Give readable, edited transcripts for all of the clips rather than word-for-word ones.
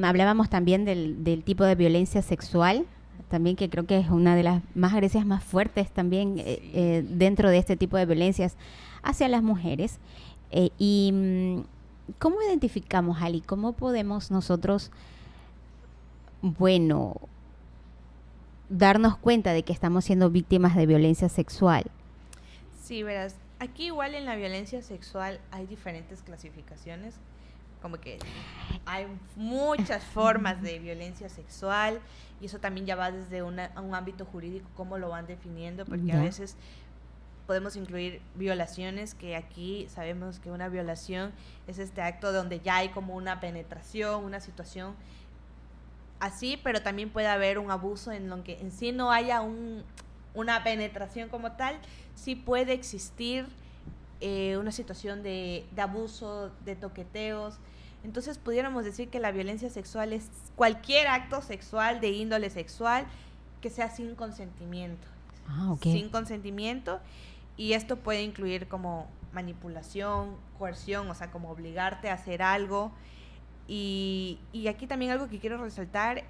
hablábamos también del tipo de violencia sexual, también que creo que es una de las más agresias más fuertes también dentro de este tipo de violencias hacia las mujeres. ¿Cómo identificamos, Ali? ¿Cómo podemos nosotros, bueno, darnos cuenta de que estamos siendo víctimas de violencia sexual? Sí, verás, aquí igual en la violencia sexual hay diferentes clasificaciones, como que hay muchas formas de violencia sexual y eso también ya va desde un ámbito jurídico, cómo lo van definiendo, porque a veces podemos incluir violaciones, que aquí sabemos que una violación es este acto donde ya hay como una penetración, una situación así, pero también puede haber un abuso en lo que en sí no haya una penetración como tal, sí puede existir una situación de abuso, de toqueteos. Entonces pudiéramos decir que la violencia sexual es cualquier acto sexual de índole sexual que sea sin consentimiento. Sin consentimiento, y esto puede incluir como manipulación, coerción, o sea, como obligarte a hacer algo. Y aquí también algo que quiero resaltar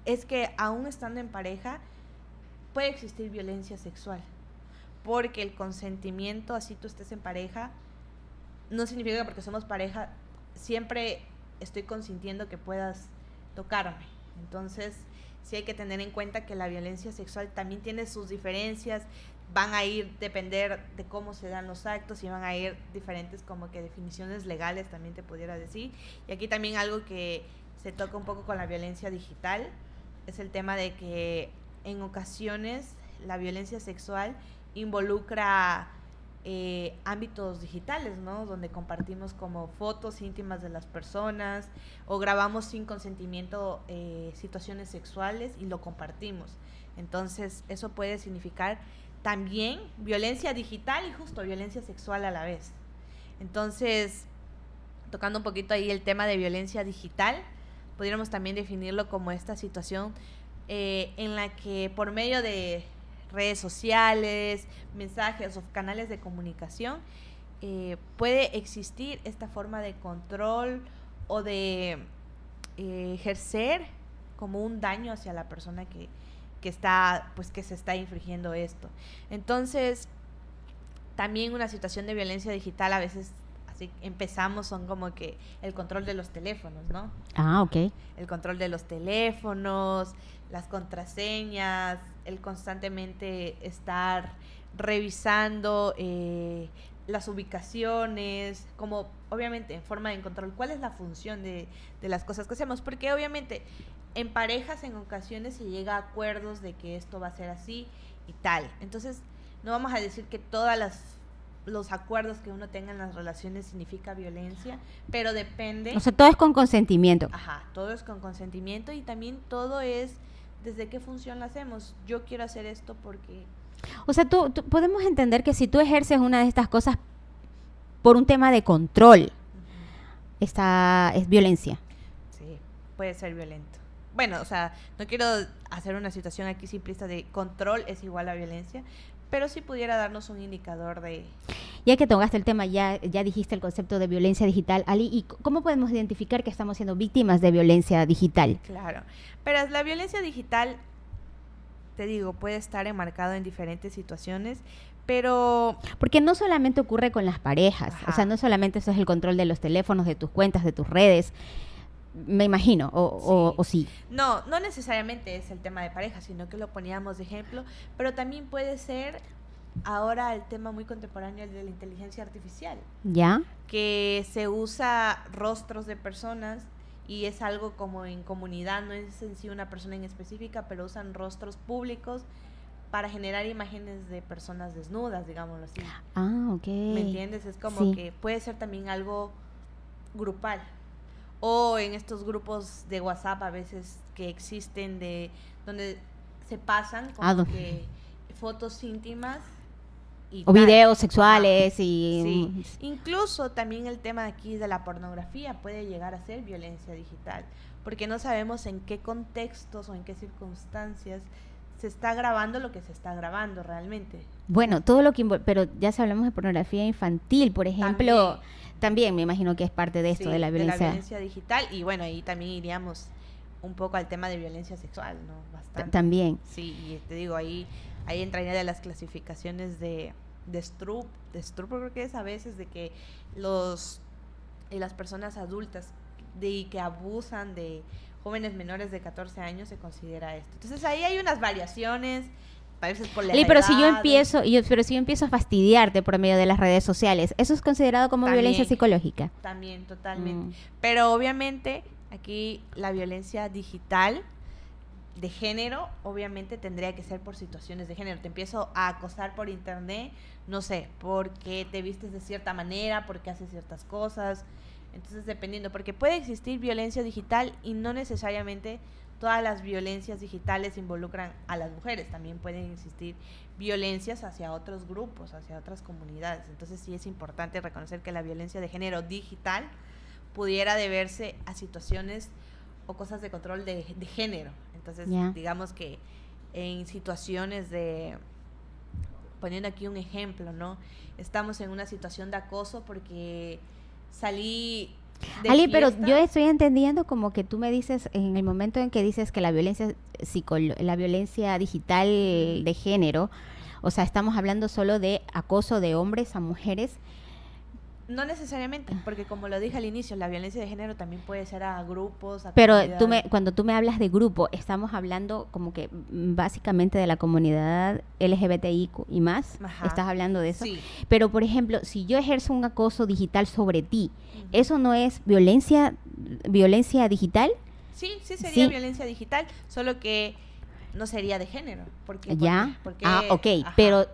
es que aún estando en pareja puede existir violencia sexual, porque el consentimiento, así tú estés en pareja, no significa que porque somos pareja siempre estoy consintiendo que puedas tocarme. Entonces sí hay que tener en cuenta que la violencia sexual también tiene sus diferencias, van a depender de cómo se dan los actos y van a ir diferentes como que definiciones legales, también te pudiera decir. Y aquí también algo que se toca un poco con la violencia digital es el tema de que en ocasiones la violencia sexual involucra ámbitos digitales, ¿no? Donde compartimos como fotos íntimas de las personas o grabamos sin consentimiento situaciones sexuales y lo compartimos. Entonces eso puede significar también violencia digital y justo violencia sexual a la vez. Entonces, tocando un poquito ahí el tema de violencia digital, podríamos también definirlo como esta situación en la que por medio de redes sociales, mensajes o canales de comunicación, puede existir esta forma de control o de ejercer como un daño hacia la persona que está, pues que se está infringiendo esto. Entonces, también una situación de violencia digital a veces así empezamos son como que el control de los teléfonos, ¿no? El control de los teléfonos, las contraseñas, el constantemente estar revisando las ubicaciones, como obviamente en forma de control. ¿Cuál es la función de las cosas que hacemos? Porque obviamente en parejas en ocasiones se llega a acuerdos de que esto va a ser así y tal. Entonces no vamos a decir que los acuerdos que uno tenga en las relaciones significa violencia, pero depende. O sea, todo es con consentimiento. Ajá, todo es con consentimiento y también todo es desde qué función lo hacemos. Yo quiero hacer esto porque... O sea, tú podemos entender que si tú ejerces una de estas cosas por un tema de control, esta es violencia. Sí, puede ser violento. Bueno, o sea, no quiero hacer una situación aquí simplista de control es igual a violencia, pero sí pudiera darnos un indicador de... Ya que tocaste el tema, ya dijiste el concepto de violencia digital, Ali, ¿y cómo podemos identificar que estamos siendo víctimas de violencia digital? Claro, pero la violencia digital, te digo, puede estar enmarcado en diferentes situaciones, pero... Porque no solamente ocurre con las parejas, o sea, no solamente eso es el control de los teléfonos, de tus cuentas, de tus redes, me imagino, o sí. No necesariamente es el tema de pareja, sino que lo poníamos de ejemplo, pero también puede ser ahora el tema muy contemporáneo de la inteligencia artificial. ¿Ya? Que se usa rostros de personas y es algo como en comunidad, no es en sí una persona en específica, pero usan rostros públicos para generar imágenes de personas desnudas, digámoslo así. Ah, ok. ¿Me entiendes? Es como que puede ser también algo grupal. O en estos grupos de WhatsApp a veces que existen de donde se pasan como que fotos íntimas o videos sexuales y... Sí. Incluso también el tema aquí de la pornografía puede llegar a ser violencia digital, porque no sabemos en qué contextos o en qué circunstancias se está grabando lo que se está grabando realmente. Bueno, todo lo que pero ya si hablamos de pornografía infantil, por ejemplo, también me imagino que es parte de esto, Sí, de la violencia digital, y bueno, ahí también iríamos un poco al tema de violencia sexual, ¿no? Bastante. También. Sí, y te digo, ahí entraría de las clasificaciones de Stroop creo que es a veces de que las personas adultas que abusan de jóvenes menores de 14 años se considera esto. Entonces ahí hay unas variaciones, a veces por la edad. Pero si yo empiezo a fastidiarte por medio de las redes sociales, ¿eso es considerado como violencia psicológica? También, totalmente. Pero obviamente aquí la violencia digital de género, obviamente tendría que ser por situaciones de género. Te empiezo a acosar por internet, no sé, porque te vistes de cierta manera, porque haces ciertas cosas. Entonces, dependiendo, porque puede existir violencia digital y no necesariamente todas las violencias digitales involucran a las mujeres. También pueden existir violencias hacia otros grupos, hacia otras comunidades. Entonces, sí es importante reconocer que la violencia de género digital pudiera deberse a situaciones o cosas de control de género. Entonces, digamos que en situaciones poniendo aquí un ejemplo, ¿no? Estamos en una situación de acoso porque salí de Ali, fiesta. pero yo estoy entendiendo como que tú me dices, en el momento en que dices que la violencia digital de género, o sea, estamos hablando solo de acoso de hombres a mujeres. No necesariamente, porque como lo dije al inicio, la violencia de género también puede ser a grupos, a pero cuando tú me hablas de grupo, estamos hablando como que básicamente de la comunidad LGBTIQ y más. Ajá. ¿Estás hablando de eso? Sí. Pero, por ejemplo, si yo ejerzo un acoso digital sobre ti, ¿eso no es violencia digital? Sí, sería violencia digital, solo que no sería de género. Porque ok, pero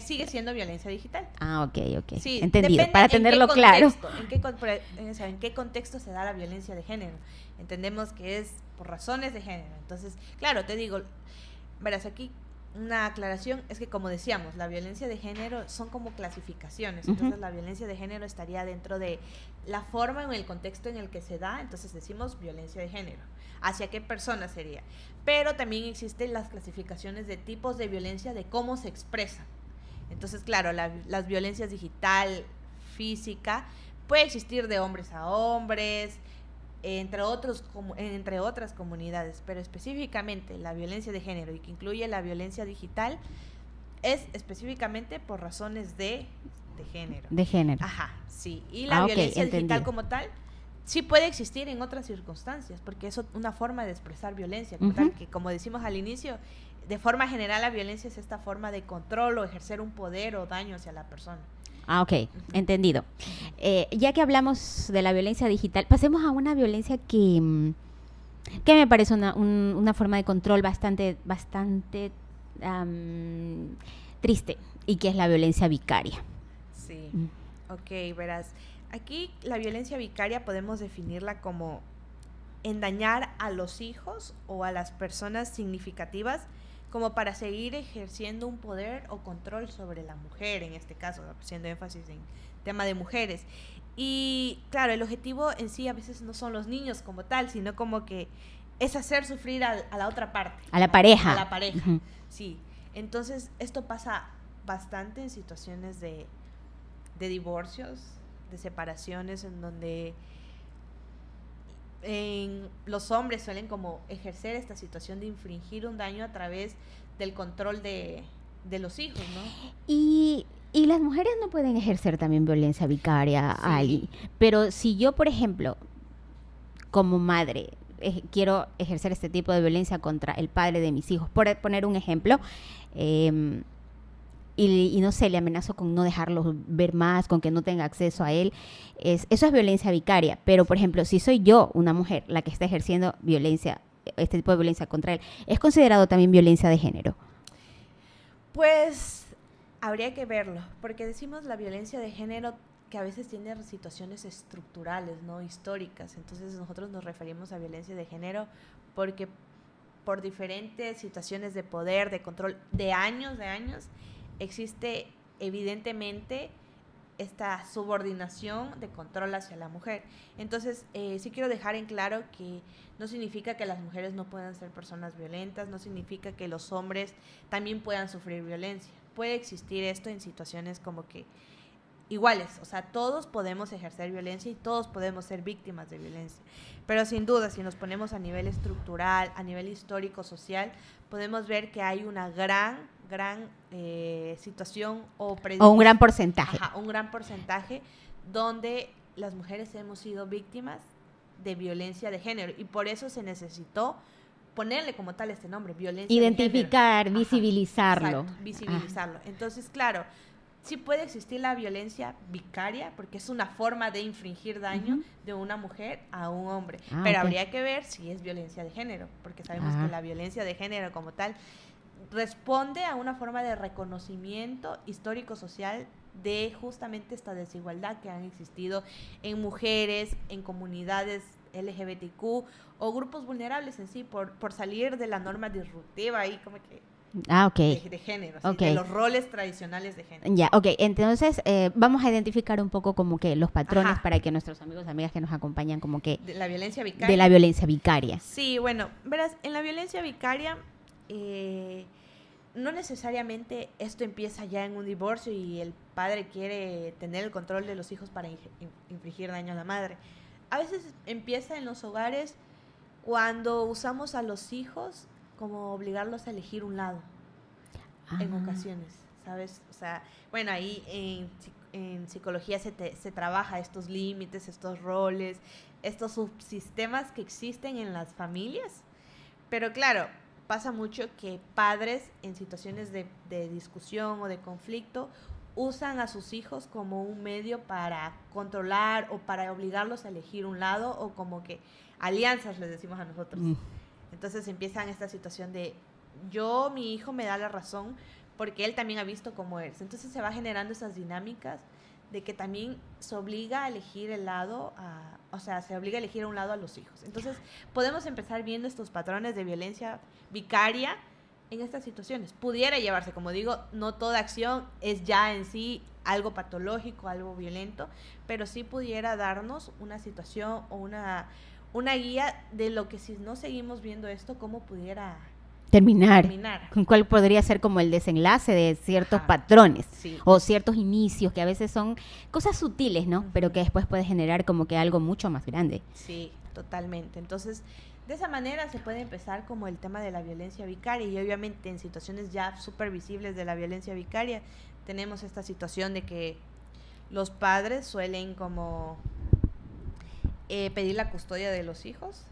sigue siendo violencia digital. Ok. Sí, entendido, para tenerlo claro. ¿En qué contexto se da la violencia de género? Entendemos que es por razones de género. Entonces, claro, te digo, verás, aquí una aclaración es que, como decíamos, la violencia de género son como clasificaciones. Entonces, la violencia de género estaría dentro de la forma o el contexto en el que se da. Entonces, decimos violencia de género. ¿Hacia qué persona sería? Pero también existen las clasificaciones de tipos de violencia, de cómo se expresan. Entonces, claro, las violencias digital, física, puede existir de hombres a hombres, entre otras comunidades, pero específicamente la violencia de género, y que incluye la violencia digital, es específicamente por razones de género. De género. Ajá, sí. Y la violencia digital como tal sí puede existir en otras circunstancias, porque es una forma de expresar violencia, como tal, que como decimos al inicio, de forma general la violencia es esta forma de control o ejercer un poder o daño hacia la persona. Ok, entendido. Ya que hablamos de la violencia digital, pasemos a una violencia que me parece una forma de control bastante triste, y que es la violencia vicaria. Sí, ok, verás. Aquí la violencia vicaria podemos definirla como en dañar a los hijos o a las personas significativas como para seguir ejerciendo un poder o control sobre la mujer, en este caso, haciendo énfasis en tema de mujeres. Y claro, el objetivo en sí a veces no son los niños como tal, sino como que es hacer sufrir a la otra parte. A la pareja. A la pareja, sí. Entonces, esto pasa bastante en situaciones de divorcios, de separaciones, en donde los hombres suelen como ejercer esta situación de infringir un daño a través del control de los hijos, ¿no? Y las mujeres no pueden ejercer también violencia vicaria, sí. Ali. Pero si yo, por ejemplo, como madre, quiero ejercer este tipo de violencia contra el padre de mis hijos, por poner un ejemplo, y no sé, le amenazo con no dejarlo ver más, con que no tenga acceso a él, eso es violencia vicaria. Pero, por ejemplo, si soy yo, una mujer, la que está ejerciendo violencia, este tipo de violencia contra él, ¿es considerado también violencia de género? Pues habría que verlo, porque decimos la violencia de género que a veces tiene situaciones estructurales, no históricas. Entonces nosotros nos referimos a violencia de género porque por diferentes situaciones de poder, de control, de años, existe evidentemente esta subordinación de control hacia la mujer. Entonces, sí quiero dejar en claro que no significa que las mujeres no puedan ser personas violentas, no significa que los hombres también puedan sufrir violencia. Puede existir esto en situaciones como que iguales, o sea, todos podemos ejercer violencia y todos podemos ser víctimas de violencia. Pero sin duda, si nos ponemos a nivel estructural, a nivel histórico, social, podemos ver que hay una gran situación o un gran porcentaje. Ajá, un gran porcentaje donde las mujeres hemos sido víctimas de violencia de género y por eso se necesitó ponerle como tal este nombre, violencia identificar, de género. visibilizarlo. Exacto, visibilizarlo. Entonces, claro, sí puede existir la violencia vicaria, porque es una forma de infringir daño de una mujer a un hombre. Pero habría que ver si es violencia de género, porque sabemos que la violencia de género como tal responde a una forma de reconocimiento histórico-social de justamente esta desigualdad que han existido en mujeres, en comunidades LGBTQ o grupos vulnerables en sí, por salir de la norma disruptiva ahí como que de género, ¿sí? De los roles tradicionales de género. Ya, entonces vamos a identificar un poco como que los patrones para que nuestros amigos y amigas que nos acompañan como que... De la violencia vicaria. De la violencia vicaria. Sí, bueno, verás, en la violencia vicaria no necesariamente esto empieza ya en un divorcio y el padre quiere tener el control de los hijos para infligir daño a la madre. A veces empieza en los hogares cuando usamos a los hijos como obligarlos a elegir un lado en ocasiones, ¿sabes? O sea, bueno, ahí en psicología se trabaja estos límites, estos roles, estos subsistemas que existen en las familias, pero claro, pasa mucho que padres en situaciones de discusión o de conflicto usan a sus hijos como un medio para controlar o para obligarlos a elegir un lado o como que alianzas les decimos a nosotros. Entonces empiezan esta situación de mi hijo me da la razón porque él también ha visto cómo eres. Entonces se va generando esas dinámicas de que también se obliga a elegir el lado, se obliga a elegir a un lado a los hijos. Entonces podemos empezar viendo estos patrones de violencia vicaria en estas situaciones. Pudiera llevarse, como digo, no toda acción es ya en sí algo patológico, algo violento, pero sí pudiera darnos una situación o una guía de lo que si no seguimos viendo esto, cómo pudiera terminar. ¿Cuál podría ser como el desenlace de ciertos patrones o ciertos inicios que a veces son cosas sutiles, ¿no? Pero que después puede generar como que algo mucho más grande. Sí, totalmente. Entonces, de esa manera se puede empezar como el tema de la violencia vicaria y obviamente en situaciones ya súper visibles de la violencia vicaria tenemos esta situación de que los padres suelen como pedir la custodia de los hijos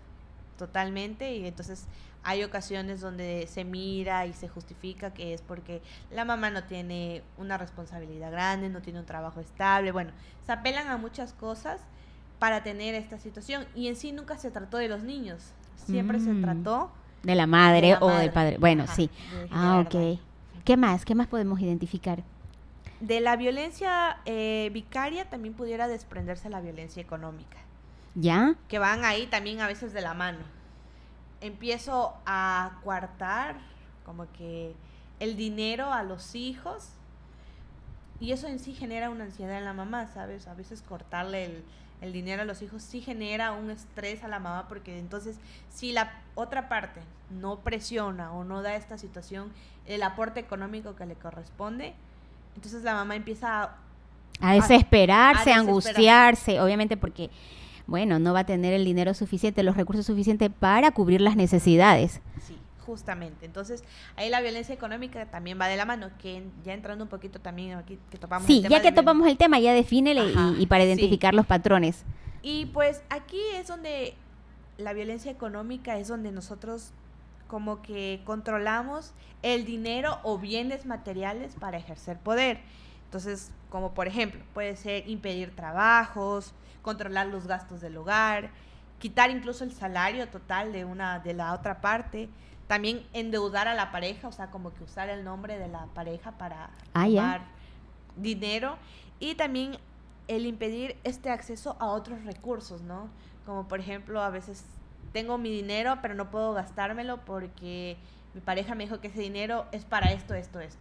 totalmente y entonces hay ocasiones donde se mira y se justifica que es porque la mamá no tiene una responsabilidad grande, no tiene un trabajo estable, bueno, se apelan a muchas cosas para tener esta situación y en sí nunca se trató de los niños, siempre se trató de la madre o del padre, bueno, sí. Ok. ¿Qué más podemos identificar? De la violencia vicaria también pudiera desprenderse la violencia económica. ¿Ya? Que van ahí también a veces de la mano. Empiezo a coartar como que el dinero a los hijos y eso en sí genera una ansiedad en la mamá, ¿sabes? A veces cortarle el dinero a los hijos sí genera un estrés a la mamá porque entonces si la otra parte no presiona o no da esta situación el aporte económico que le corresponde, entonces la mamá empieza a desesperarse, a angustiarse, obviamente porque bueno, no va a tener el dinero suficiente, los recursos suficientes para cubrir las necesidades. Sí, justamente. Entonces, ahí la violencia económica también va de la mano, que ya entrando un poquito también aquí que topamos el tema. Sí, ya que topamos el tema, ya defínele y para identificar los patrones. Y pues aquí es donde la violencia económica es donde nosotros como que controlamos el dinero o bienes materiales para ejercer poder. Entonces, como por ejemplo, puede ser impedir trabajos, controlar los gastos del hogar, quitar incluso el salario total de la otra parte, también endeudar a la pareja, o sea, como que usar el nombre de la pareja para tomar dinero y también el impedir este acceso a otros recursos, ¿no? Como por ejemplo, a veces tengo mi dinero, pero no puedo gastármelo porque mi pareja me dijo que ese dinero es para esto, esto, esto.